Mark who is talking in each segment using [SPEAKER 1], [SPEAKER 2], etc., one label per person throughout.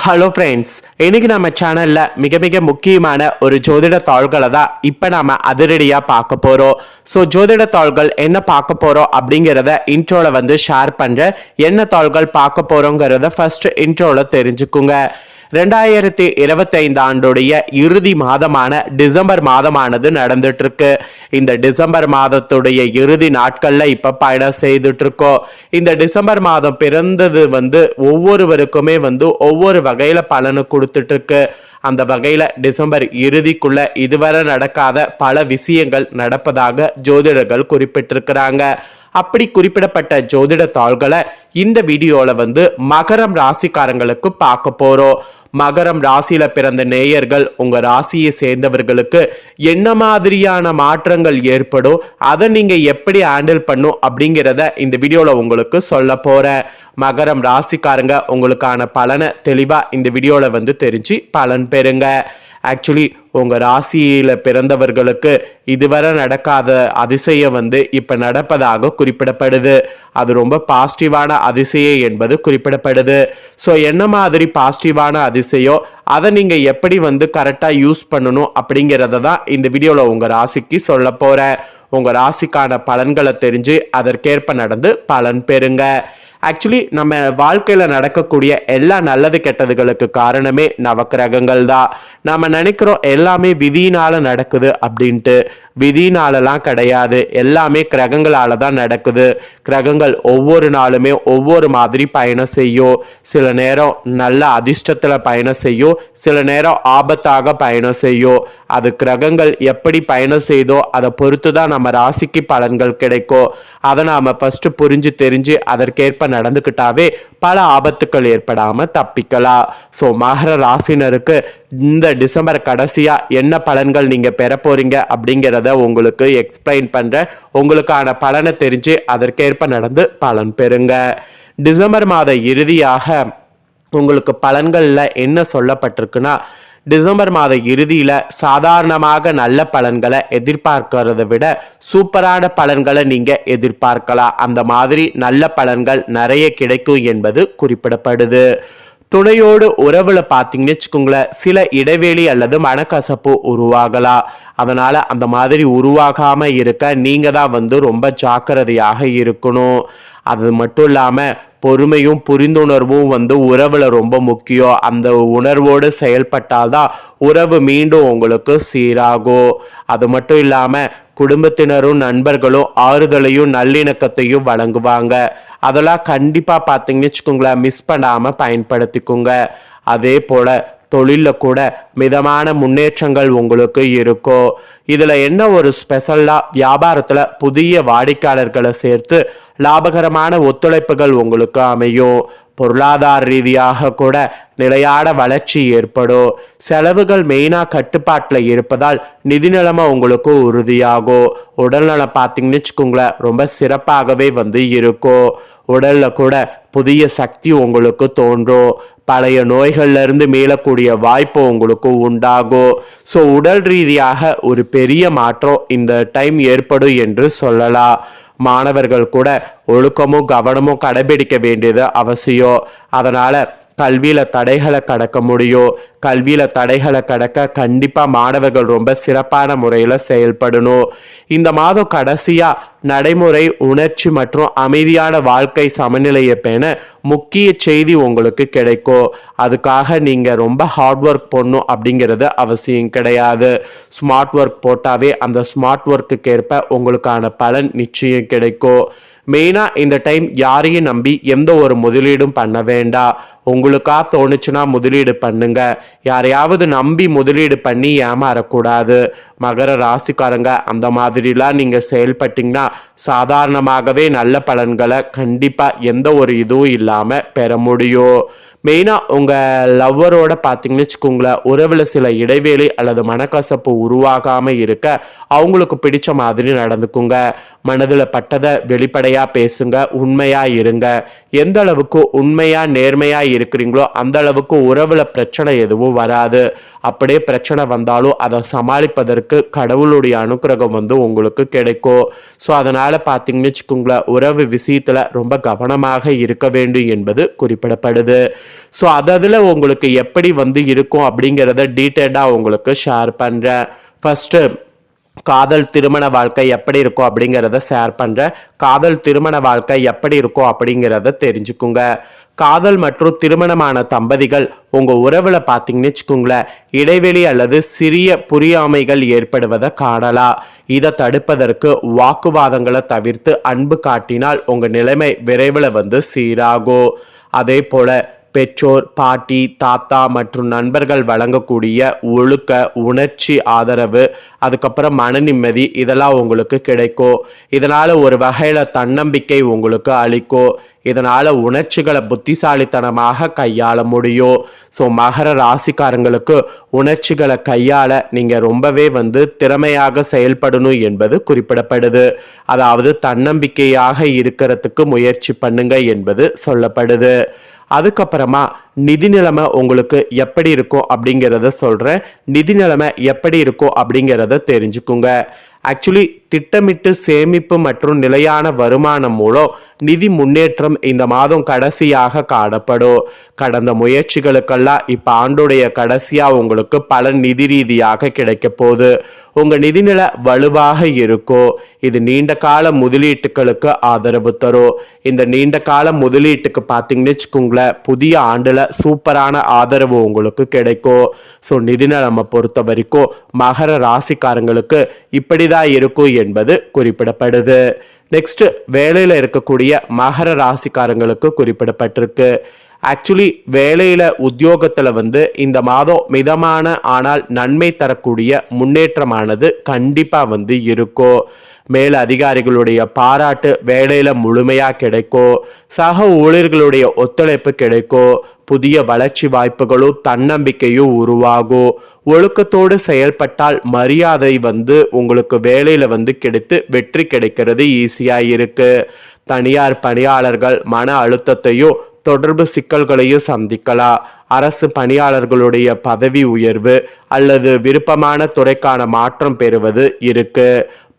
[SPEAKER 1] Hello friends, இன்னைக்கு நம்ம சேனல்ல மிக மிக முக்கியமான ஒரு ஜோதிட தாள்களை தான் இப்போ நாம அதிரடியாக பார்க்க போகிறோம். ஸோ ஜோதிட தாள்கள் என்ன பார்க்க போகிறோம் அப்படிங்கிறத இன்ட்ரோவில் ஷேர் பண்ணுறேன். என்ன தாள்கள் பார்க்க போகிறோங்கிறத ஃபர்ஸ்ட் இன்ட்ரோவில் தெரிஞ்சுக்குங்க. 2025 ஆண்டுடைய இறுதி மாதமான டிசம்பர் மாதமானது நடந்துட்டு இருக்கு. இந்த டிசம்பர் மாதத்துடைய இறுதி நாட்கள்ல இப்ப பயணம் செய்துட்டு இருக்கோம். இந்த டிசம்பர் மாதம் பிறந்தது ஒவ்வொருவருக்குமே ஒவ்வொரு வகையில பலனை கொடுத்துட்டு இருக்கு. அந்த வகையில டிசம்பர் இறுதிக்குள்ள இதுவரை நடக்காத பல விஷயங்கள் நடப்பதாக ஜோதிடர்கள் குறிப்பிட்டிருக்கிறாங்க. அப்படி குறிப்பிடப்பட்ட ஜோதிட தாள்களை இந்த வீடியோல மகரம் ராசிக்காரங்களுக்கு பார்க்க போறோம். மகரம் ராசியில பிறந்த நேயர்கள், உங்க ராசியை சேர்ந்தவர்களுக்கு என்ன மாதிரியான மாற்றங்கள் ஏற்படும், அதை நீங்க எப்படி ஹேண்டில் பண்ணும் அப்படிங்கிறத இந்த வீடியோல உங்களுக்கு சொல்ல போறேன். மகரம் ராசிக்காரங்க உங்களுக்கான பலனை தெளிவா இந்த வீடியோல தெரிஞ்சு பலன் பெறுங்க. ஆக்சுவலி உங்க ராசியில பிறந்தவர்களுக்கு இதுவரை நடக்காத அதிசயம் இப்ப நடப்பதாக குறிப்பிடப்படுது. அது ரொம்ப பாசிட்டிவான அதிசயம் என்பது குறிப்பிடப்படுது. ஸோ என்ன மாதிரி பாசிட்டிவான அதிசயம், அதை நீங்க எப்படி கரெக்டா யூஸ் பண்ணணும் அப்படிங்கிறத தான் இந்த வீடியோல உங்க ராசிக்கு சொல்ல போறேன். உங்க ராசிக்கான பலன்களை தெரிஞ்சு அதற்கேற்ப நடந்து பலன் பெறுங்க. ஆக்சுவலி நம்ம வாழ்க்கையில நடக்கக்கூடிய எல்லா நல்லது கெட்டதுகளுக்கு காரணமே நவக்கிரகங்கள் தான். நம்ம நினைக்கிறோம் எல்லாமே விதியினால நடக்குது அப்படின்ட்டு. விதினாலலாம் கிடையாது, எல்லாமே கிரகங்களால தான் நடக்குது. கிரகங்கள் ஒவ்வொரு நாளுமே ஒவ்வொரு மாதிரி பயணம் செய்யும். சில நேரம் நல்ல அதிர்ஷ்டத்துல பயணம் செய்யும், சில நேரம் ஆபத்தாக பயணம் செய்யும். அது கிரகங்கள் எப்படி பயணம் செய்தோ அதை பொறுத்து தான் நம்ம ராசிக்கு பலன்கள் கிடைக்கும். அதை நாம ஃபர்ஸ்ட் புரிஞ்சு தெரிஞ்சு அதற்கேற்ப நடந்துக்கிட்டாவே பல ஆபத்துக்கள் ஏற்படாம தப்பிக்கலாம். ஸோ மகர ராசினருக்கு இந்த டிசம்பர் கடைசியா என்ன பலன்கள் நீங்க பெற போறீங்க அப்படிங்கிறத உங்களுக்கு எக்ஸ்பிளைன் பண்றேன். உங்களுக்கான பலனை தெரிஞ்சு அதற்கேற்ப நடந்து பலன் பெறுங்க. டிசம்பர் மாத இறுதியாக உங்களுக்கு பலன்கள்ல என்ன சொல்லப்பட்டிருக்குன்னா, டிசம்பர் மாத இறுதியில சாதாரணமாக நல்ல பலன்களை எதிர்பார்க்கிறத விட சூப்பரான பலன்களை நீங்க எதிர்பார்க்கலாம். அந்த மாதிரி நல்ல பலன்கள் நிறைய கிடைக்கும் என்பது குறிப்பிடப்படுது. துணையோடு உறவுல பார்த்தீங்கன்னு வச்சுக்கோங்களேன், சில இடைவெளி அல்லது மனக்கசப்பு உருவாகலாம். அதனால அந்த மாதிரி உருவாகாம இருக்க நீங்க தான் ரொம்ப ஜாக்கிரதையாக இருக்கணும். அது மட்டும் இல்லாம பொறுமையும் புரிந்துணர்வும் உறவுல ரொம்ப முக்கியம். அந்த உணர்வோடு செயல்பட்டால்தான் உறவு மீண்டும் உங்களுக்கு சீராகும். அது மட்டும் இல்லாம குடும்பத்தினரும் நண்பர்களும் ஆறுதலையும் நல்லிணக்கத்தையும் வழங்குவாங்க. அதெல்லாம் கண்டிப்பா பார்த்தீங்கன்னு வச்சுக்கோங்களேன், மிஸ் பண்ணாம பயன்படுத்திக்கோங்க. அதே போல தொழிலில் கூட மிதமான முன்னேற்றங்கள் உங்களுக்கு இருக்கும். இதில் என்ன ஒரு ஸ்பெஷலாக, வியாபாரத்தில் புதிய வாடிக்கையாளர்களை சேர்த்து லாபகரமான ஒத்துழைப்புகள் உங்களுக்கு அமையும். பொருளாதார ரீதியாக கூட நிலையான வளர்ச்சி ஏற்படும். செலவுகள் மெயினாக கட்டுப்பாட்டில் இருப்பதால் நிதி நிலைமை உங்களுக்கு உறுதியாகும். உடல்நலம் பார்த்தீங்கன்னு வச்சுக்கோங்களேன், ரொம்ப சிறப்பாகவே இருக்கும். உடல்ல கூட புதிய சக்தி உங்களுக்கு தோன்றும். பழைய நோய்கள்ல இருந்து மீளக்கூடிய வாய்ப்பு உங்களுக்கு உண்டாகும். ஸோ உடல் ரீதியாக ஒரு பெரிய மாற்றம் இந்த டைம் ஏற்படும் என்று சொல்லலாம். மாணவர்கள் கூட ஒழுக்கமும் கவனமும் கடைபிடிக்க வேண்டியது அவசியம். அதனால கல்வியில தடைகளை கடக்க முடியும். கல்வியில தடைகளை கடக்க கண்டிப்பா மாணவர்கள் ரொம்ப சிறப்பான முறையில செயல்படணும். இந்த மாதம் கடைசியா நடைமுறை, உணர்ச்சி மற்றும் அமைதியான வாழ்க்கை சமநிலையை பேண முக்கிய செய்தி உங்களுக்கு கிடைக்கும். அதுக்காக நீங்க ரொம்ப ஹார்ட் ஒர்க் போடணும் அப்படிங்கிறது அவசியம் கிடையாது. ஸ்மார்ட் ஒர்க் போட்டாவே அந்த ஸ்மார்ட் ஒர்க்குக்கு ஏற்ப உங்களுக்கான பலன் நிச்சயம் கிடைக்கும். மெயினாக இந்த டைம் யாரையும் நம்பி எந்த ஒரு முதலீடும் பண்ண வேண்டாம். உங்களுக்கா தோணுச்சுன்னா முதலீடு பண்ணுங்க. யாரையாவது நம்பி முதலீடு பண்ணி ஏமாறக்கூடாது. மகர ராசிக்காரங்க அந்த மாதிரிலாம் நீங்கள் செயல்பட்டீங்கன்னா சாதாரணமாகவே நல்ல பலன்களை கண்டிப்பாக எந்த ஒரு இதுவும் இல்லாமல் பெற முடியும். மெயினாக உங்கள் லவ்வரோட பார்த்தீங்கன்னு வச்சுக்கோங்களேன், உறவில் சில இடைவேளை அல்லது மனக்கசப்பு உருவாகாமல் இருக்க அவங்களுக்கு பிடிச்ச மாதிரி நடந்துக்குங்க. மனதில் பட்டதை வெளிப்படையாக பேசுங்க, உண்மையாக இருங்க. எந்த அளவுக்கு உண்மையாக நேர்மையாக இருக்கிறீங்களோ அந்த அளவுக்கு உறவில் பிரச்சனை எதுவும் வராது. அப்படியே பிரச்சனை வந்தாலும் அதை சமாளிப்பதற்கு கடவுளுடைய அனுக்கிரகம் உங்களுக்கு கிடைக்கும். ஸோ அதனால் பார்த்தீங்கன்னு வச்சுக்கோங்களேன், உறவு விஷயத்தில் ரொம்ப கவனமாக இருக்க வேண்டும் என்பது குறிப்பிடப்படுது. ஸோ அதில் உங்களுக்கு எப்படி வந்து இருக்கும் அப்படிங்கிறத டீட்டெயிலாக உங்களுக்கு ஷேர் பண்ணுறேன். ஃபஸ்ட்டு காதல் திருமண வாழ்க்கை எப்படி இருக்கும் அப்படிங்கிறத ஷேர் பண்ணுறேன். காதல் திருமண வாழ்க்கை எப்படி இருக்கும் அப்படிங்கிறத தெரிஞ்சுக்குங்க. காதல் மற்றும் திருமணமான தம்பதிகள் உங்கள் உறவில் பார்த்தீங்கன்னு வச்சுக்கோங்களேன், இடைவெளி அல்லது சிறிய புரியாமைகள் ஏற்படுவதை காணலாம். இதை தடுப்பதற்கு வாக்குவாதங்களை தவிர்த்து அன்பு காட்டினால் உங்கள் நிலைமை விரைவில் வந்து சீராகும். அதே போல் பெற்றோர், பாட்டி, தாத்தா மற்றும் நண்பர்கள் வழங்கக்கூடிய ஒழுக்க, உணர்ச்சி ஆதரவு, அதுக்கப்புறம் மன நிம்மதி இதெல்லாம் உங்களுக்கு கிடைக்கும். இதனால் ஒரு வகையில் தன்னம்பிக்கை உங்களுக்கு அளிக்கும். இதனால் உணர்ச்சிகளை புத்திசாலித்தனமாக கையாள முடியும். ஸோ மகர ராசிக்காரங்களுக்கு உணர்ச்சிகளை கையாள நீங்கள் ரொம்பவே வந்து திறமையாக செயல்படணும் என்பது குறிப்பிடப்படுது. அதாவது தன்னம்பிக்கையாக இருக்கிறதுக்கு முயற்சி பண்ணுங்க என்பது சொல்லப்படுது. அதுக்கப்புறமா நிதி நிலைமை உங்களுக்கு எப்படி இருக்கும் அப்படிங்கிறத சொல்கிறேன். நிதி நிலைமை எப்படி இருக்கும் அப்படிங்கிறத தெரிஞ்சுக்குங்க. ஆக்சுவலி திட்டமிட்டு சேமிப்பு மற்றும் நிலையான வருமானம் மூலம் நிதி முன்னேற்றம் இந்த மாதம் கடைசியாக காணப்படும். கடந்த முயற்சிகளுக்கெல்லாம் இப்போ ஆண்டுடைய கடைசியாக உங்களுக்கு பலன் நிதி ரீதியாக கிடைக்க போகுது. உங்கள் நிதிநிலை வலுவாக இருக்கும். இது நீண்ட கால முதலீட்டுகளுக்கு ஆதரவு தரும். இந்த நீண்ட கால முதலீட்டுக்கு பார்த்தீங்கன்னு வச்சுக்கோங்களேன், புதிய ஆண்டில் சூப்பரான ஆதரவு உங்களுக்கு கிடைக்கும். ஸோ நிதிநிலைமை பொறுத்த வரைக்கும் மகர ராசிக்காரங்களுக்கு இப்படி தான் இருக்கும் என்பது குறிப்பிடப்படுது. நெக்ஸ்ட் வேலையில் இருக்கக்கூடிய மகர ராசிக்காரங்களுக்கு குறிப்பிடப்பட்டிருக்கு. ஆக்சுவலி வேலையில் உத்தியோகத்தில் வந்து இந்த மாதம் மிதமான ஆனால் நன்மை தரக்கூடிய முன்னேற்றமானது கண்டிப்பாக வந்து இருக்கும். மேல் அதிகாரிகளுடைய பாராட்டு வேலையில் முழுமையாக கிடைக்கும். சக ஊழியர்களுடைய ஒத்துழைப்பு கிடைக்கும். புதிய வளர்ச்சி வாய்ப்புகளும் தன்னம்பிக்கையும் உருவாகும். ஒழுக்கத்தோடு செயல்பட்டால் மரியாதை வந்து உங்களுக்கு வேலையில் வந்து கிடைத்து வெற்றி கிடைக்கிறது ஈஸியாக இருக்கு. தனியார் பணியாளர்கள் மன அழுத்தத்தையும் தொடர்பு சிக்கல்களையும் சந்திக்கலாம். அரசு பணியாளர்களுடைய பதவி உயர்வு அல்லது விருப்பமான துறைக்கான மாற்றம் பெறுவது இருக்கு.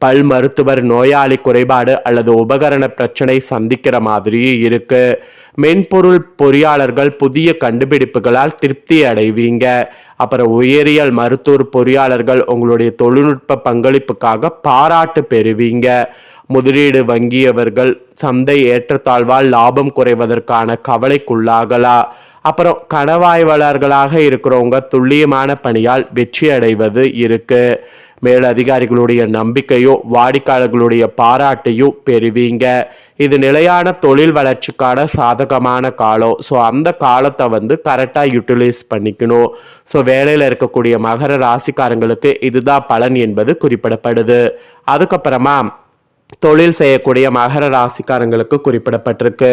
[SPEAKER 1] பல் மருத்துவர் நோயாளி குறைபாடு அல்லது உபகரண பிரச்சனை சந்திக்கிற மாதிரியும் இருக்கு. மென்பொருள் பொறியாளர்கள் புதிய கண்டுபிடிப்புகளால் திருப்தி அடைவீங்க. அப்புறம் உயிரியல் மருத்துவர் பொறியாளர்கள் உங்களுடைய தொழில்நுட்ப பங்களிப்புக்காக பாராட்டு பெறுவீங்க. முதலீடு வங்கியவர்கள் சந்தை ஏற்றத்தாழ்வால் லாபம் குறைவதற்கான கவலைக்குள்ளாகலாம். அப்புறம் கணவாய்வாளர்களாக இருக்கிறவங்க துல்லியமான பணியால் வெற்றி அடைவது இருக்கு. மேலதிகாரிகளுடைய நம்பிக்கையோ வாடிக்கையாளர்களுடைய பாராட்டையோ பெறுவீங்க. இது நிலையான தொழில் வளர்ச்சிக்கான சாதகமான காலம். ஸோ அந்த காலத்தை வந்து கரெக்டாக யூட்டிலைஸ் பண்ணிக்கணும். ஸோ வேலையில் இருக்கக்கூடிய மகர ராசிக்காரங்களுக்கு இதுதான் பலன் என்பது குறிப்பிடப்படுது. அதுக்கப்புறமா தொழில் செய்யக்கூடிய மகர ராசிக்காரங்களுக்கு குறிப்பிடப்பட்டிருக்கு.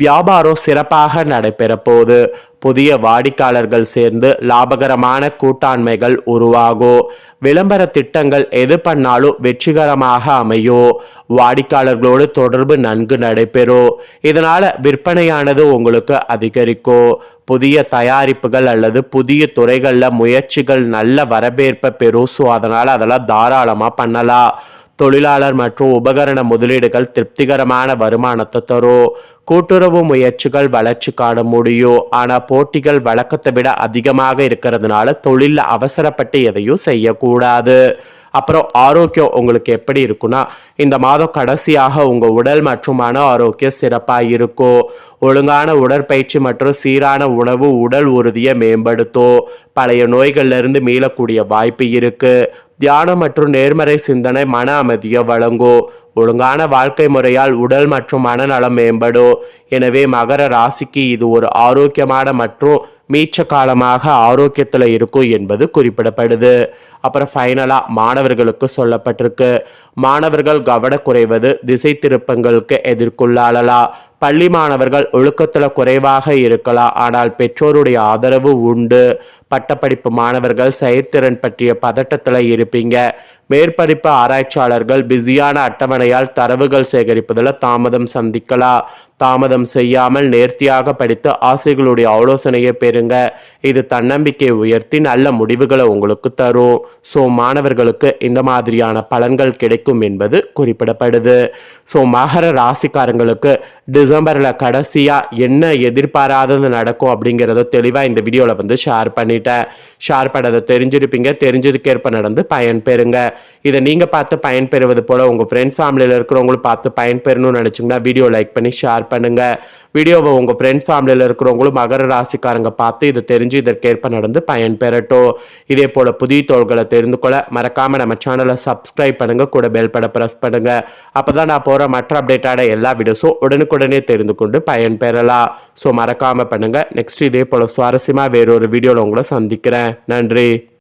[SPEAKER 1] வியாபாரம் சிறப்பாக நடைபெற போகுது. புதிய வாடிக்கையாளர்கள் சேர்ந்து லாபகரமான கூட்டாண்மைகள் உருவாகும். விளம்பர திட்டங்கள் எது பண்ணாலும் வெற்றிகரமாக அமையும். வாடிக்கையாளர்களோடு தொடர்பு நன்கு நடைபெறும். இதனால விற்பனையானது உங்களுக்கு அதிகரிக்கும். புதிய தயாரிப்புகள் அல்லது புதிய துறைகளில் முயற்சிகள் நல்ல வரவேற்பை பெறும். ஸோ அதனால் அதெல்லாம் தாராளமாக பண்ணலாம். தொழிலாளர் மற்றும் உபகரண முதலீடுகள் திருப்திகரமான வருமானத்தை தரும். கூட்டுறவு முயற்சிகள் வளர்ச்சி காண முடியும். ஆனால் போட்டிகள் வழக்கத்தை விட அதிகமாக இருக்கிறதுனால தொழிலில் அவசரப்பட்டு எதையும் செய்யக்கூடாது. அப்புறம் ஆரோக்கியம் உங்களுக்கு எப்படி இருக்குன்னா, இந்த மாதம் கடைசியாக உங்கள் உடல் மற்றும் மன ஆரோக்கியம் சிறப்பாக இருக்கும். ஒழுங்கான உடற்பயிற்சி மற்றும் சீரான உணவு உடல் உறுதியை மேம்படுத்தும். பழைய நோய்கள்லேருந்து மீளக்கூடிய வாய்ப்பு இருக்கு. தியானம் மற்றும் நேர்மறை சிந்தனை மன அமைதியை வழங்கும். ஒழுங்கான வாழ்க்கை முறையால் உடல் மற்றும் மனநலம் மேம்படும். எனவே மகர ராசிக்கு இது ஒரு ஆரோக்கியமான மற்றும் மீட்ச காலமாக ஆரோக்கியத்தில் இருக்கும் என்பது குறிப்பிடப்படுது. அப்புறம் ஃபைனலாக மாணவர்களுக்கு சொல்லப்பட்டிருக்கு. மாணவர்கள் கவனக்குறைவது திசை திருப்பங்களுக்கு எதிர்கொள்ளலாம். பள்ளி மாணவர்கள் ஒழுக்கத்தில் குறைவாக இருக்கலாம், ஆனால் பெற்றோருடைய ஆதரவு உண்டு. பட்டப்படிப்பு மாணவர்கள் செயற்திறன் பற்றிய பதட்டத்தில் இருப்பீங்க. மேற்படிப்பு ஆராய்ச்சியாளர்கள் பிஸியான அட்டவணையால் தரவுகள் சேகரிப்பதில் தாமதம் செய்யாமல் நேர்த்தியாக படித்து ஆசிரியர்களுடைய ஆலோசனையை பெறுங்க. இது தன்னம்பிக்கையை உயர்த்தி நல்ல முடிவுகளை உங்களுக்கு தரும். ஸோ மாணவர்களுக்கு இந்த மாதிரியான பலன்கள் கிடைக்கும் என்பது குறிப்பிடப்படுது. ஸோ மகர ராசிக்காரங்களுக்கு டிசம்பரில் கடைசியாக என்ன எதிர்பாராதது நடக்கும் அப்படிங்கிறத தெளிவாக இந்த வீடியோவில் வந்து ஷேர் பண்ணிட்டேன். ஷேர் பண்ணதை தெரிஞ்சிருப்பீங்க. தெரிஞ்சதுக்கேற்ப நடந்து பயன்பெறுங்க. இதை நீங்கள் பார்த்து பயன்பெறுவது போல் உங்கள் ஃப்ரெண்ட்ஸ் ஃபேமிலியில் இருக்கிறவங்களும் பார்த்து பயன்பெறணும்னு நினச்சிங்கன்னா வீடியோ லைக் பண்ணி ஷேர் பண்ணுங்க. வீடியோவை உங்கள் ஃப்ரெண்ட்ஸ் ஃபேமிலியில் இருக்கிறவங்களும் மகர ராசிக்காரங்க பார்த்து இதை தெரிஞ்சு இதற்கேற்ப நடந்து பயன்பெறட்டும். இதே போல் புதிய தோள்களை தெரிந்து கொள்ள மறக்காமல் நம்ம சேனலை சப்ஸ்கிரைப் பண்ணுங்க, கூட பெல் பட்டனை ப்ரெஸ் பண்ணுங்க. அப்போ தான் நான் போகிற மற்ற அப்டேட்டான எல்லா வீடியோஸும் உடனுக்குடனே தெரிந்து கொண்டு பயன்பெறலாம். ஸோ மறக்காமல் பண்ணுங்க. நெக்ஸ்ட் இதே போல் சுவாரஸ்யமாக வேறொரு வீடியோவில் உங்களை சந்திக்கிறேன். நன்றி.